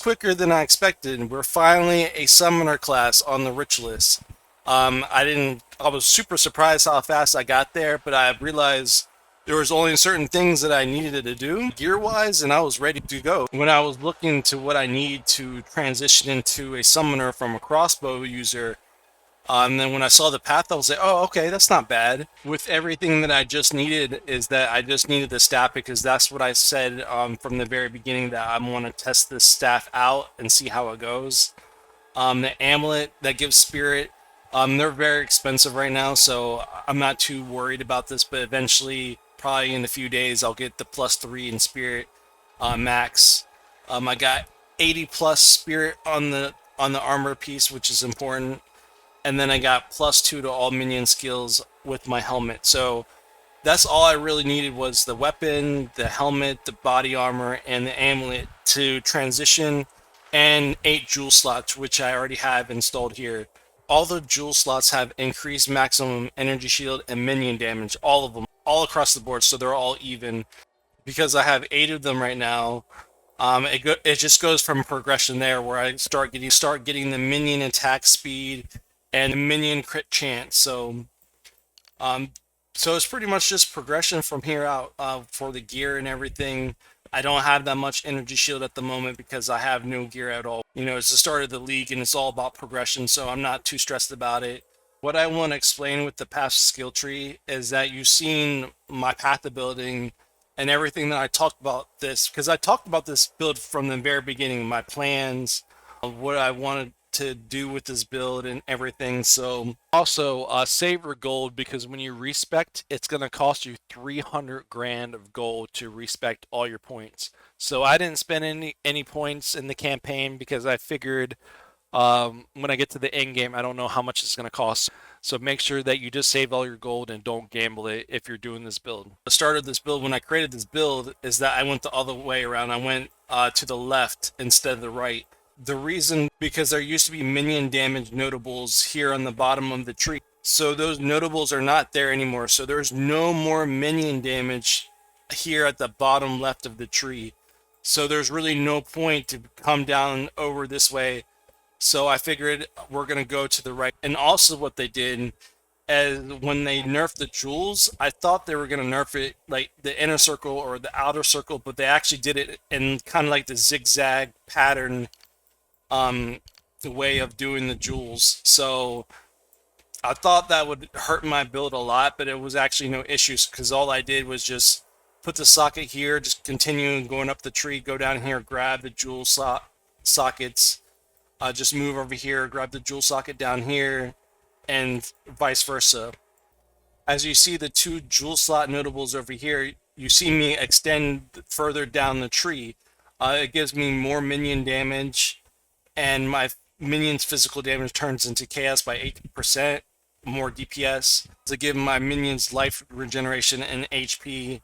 quicker than I expected. We're finally a summoner class on the Ritualist. I was super surprised how fast I got there, but I realized there was only certain things that I needed to do gear-wise, and I was ready to go. When I was looking to what I need to transition into a summoner from a crossbow user, and then when I saw the path, I was like, oh, okay, that's not bad. With everything that I just needed is that I just needed the staff, because that's what I said from the very beginning, that I want to test this staff out and see how it goes. The amulet that gives spirit, they're very expensive right now, so I'm not too worried about this, but eventually, probably in a few days, I'll get the +3 in spirit max. I got 80 plus spirit on the armor piece, which is important, and then I got +2 to all minion skills with my helmet. So that's all I really needed, was the weapon, the helmet, the body armor, and the amulet to transition, and 8 jewel slots, which I already have installed here. All the jewel slots have increased maximum energy shield and minion damage, all of them, all across the board, so they're all even. Because I have 8 of them right now, it just goes from progression there, where I start getting the minion attack speed and the minion crit chance. Um, so it's pretty much just progression from here out for the gear and everything. I don't have that much energy shield at the moment because I have no gear at all. You know, it's the start of the league and it's all about progression, so I'm not too stressed about it. What I want to explain with the path skill tree is that you've seen my path of building and everything that I talked about this, because I talked about this build from the very beginning, my plans, what I wanted to do with this build and everything. So also save your gold, because when you respect, it's going to cost you 300 grand of gold to respect all your points. So I didn't spend any points in the campaign, because I figured when I get to the end game, I don't know how much it's going to cost. So make sure that you just save all your gold and don't gamble it if you're doing this build. The start of this build, when I created this build, is that I went the other way around. I went to the left instead of the right. The reason, because there used to be minion damage notables here on the bottom of the tree. So those notables are not there anymore. So there's no more minion damage here at the bottom left of the tree. So there's really no point to come down over this way. So I figured we're going to go to the right. And also what they did, as when they nerfed the jewels, I thought they were going to nerf it like the inner circle or the outer circle, but they actually did it in kind of like the zigzag pattern the way of doing the jewels. So I thought that would hurt my build a lot, but it was actually no issues, because all I did was just put the socket here, just continue going up the tree, go down here, grab the jewel sockets, just move over here, grab the jewel socket down here, and vice versa. As you see the 2 jewel slot notables over here, you see me extend further down the tree. It gives me more minion damage, and my minion's physical damage turns into chaos by 8%, more DPS, to give my minions life regeneration and HP,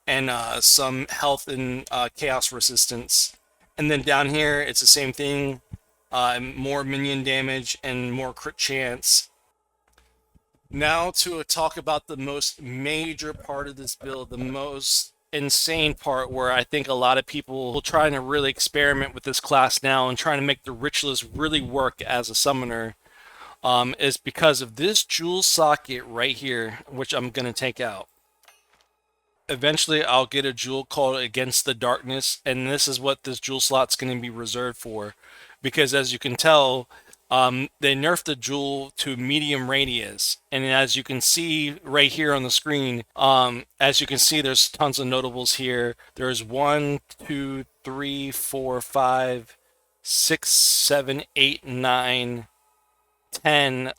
and some health and chaos resistance. And then down here, it's the same thing, more minion damage and more crit chance. Now to talk about the most major part of this build, the most insane part, where I think a lot of people will try to really experiment with this class now and trying to make the Ritualist really work as a summoner, is because of this jewel socket right here, which I'm going to take out. Eventually I'll get a jewel called Against the Darkness, and this is what this jewel slot's going to be reserved for, because as you can tell, they nerfed the jewel to medium radius, and as you can see right here on the screen, as you can see, there's tons of notables here. There's 1, 2, 3, 4, 5, 6, 7, 8, 9, 10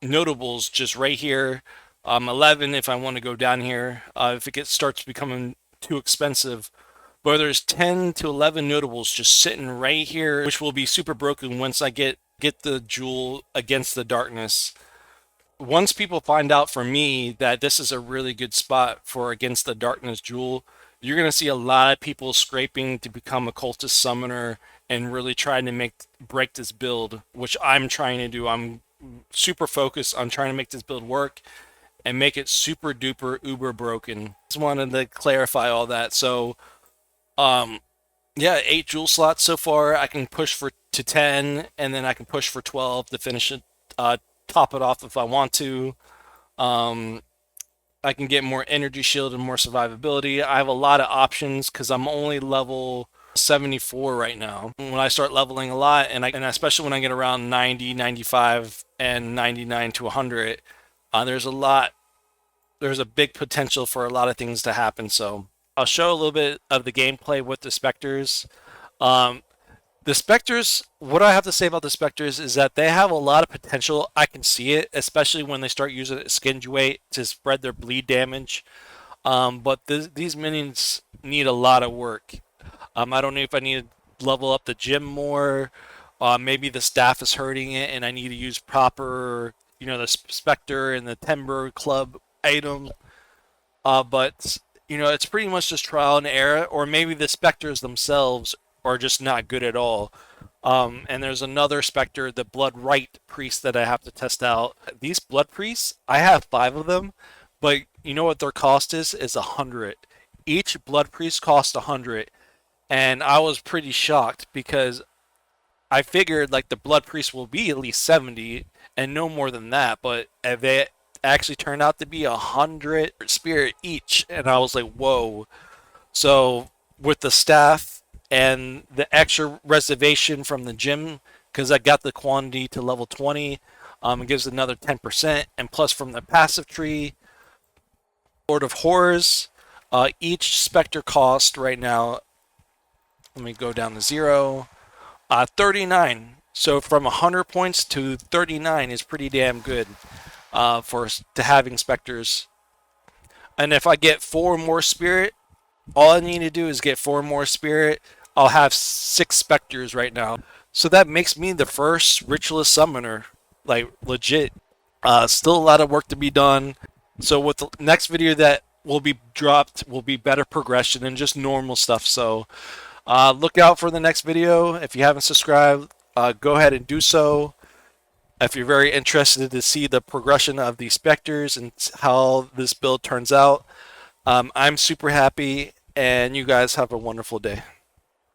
notables just right here. 11 if I want to go down here, if it starts becoming too expensive. But there's 10 to 11 notables just sitting right here, which will be super broken once I get the jewel Against the Darkness. Once people find out from me that this is a really good spot for Against the Darkness jewel, you're going to see a lot of people scraping to become a cultist summoner and really trying to break this build, which I'm trying to do. I'm super focused on trying to make this build work and make it super duper uber broken. Just wanted to clarify all that. So Yeah, 8 jewel slots so far. I can push for to 10, and then I can push for 12 to finish it, top it off if I want to. Um, I can get more energy shield and more survivability. I have a lot of options because I'm only level 74 right now. When I start leveling a lot, and especially when I get around 90, 95, and 99 to 100, there's a lot. There's a big potential for a lot of things to happen. So I'll show a little bit of the gameplay with the Spectres. Um, the Spectres, what I have to say about the Spectres is that they have a lot of potential. I can see it, especially when they start using skin weight to spread their bleed damage. But these minions need a lot of work. I don't know if I need to level up the gym more. Maybe the staff is hurting it, and I need to use proper, the Spectre and the Timber Club item. But it's pretty much just trial and error, or maybe the Spectres themselves are just not good at all. And there's another Spectre, the Blood Rite Priest, that I have to test out. These Blood Priests, I have 5 of them, but you know what their cost is? Is 100. Each Blood Priest costs 100, and I was pretty shocked because I figured like the Blood Priest will be at least 70 and no more than that, but they actually turned out to be 100 spirit each, and I was like, whoa. So with the staff and the extra reservation from the gym, because I got the quantity to level 20, it gives another 10%, and plus from the passive tree, Lord of Horrors, each Spectre cost right now, let me go down to 0, 39. So from 100 points to 39 is pretty damn good for to having Spectres. And if I get 4 more spirit, all I need to do is get 4 more spirit. I'll have 6 Spectres right now. So that makes me the first Ritualist summoner, like legit. Still a lot of work to be done. So with the next video that will be dropped will be better progression and just normal stuff. So look out for the next video. If you haven't subscribed, go ahead and do so. If you're very interested to see the progression of the Spectres and how this build turns out, I'm super happy, and you guys have a wonderful day.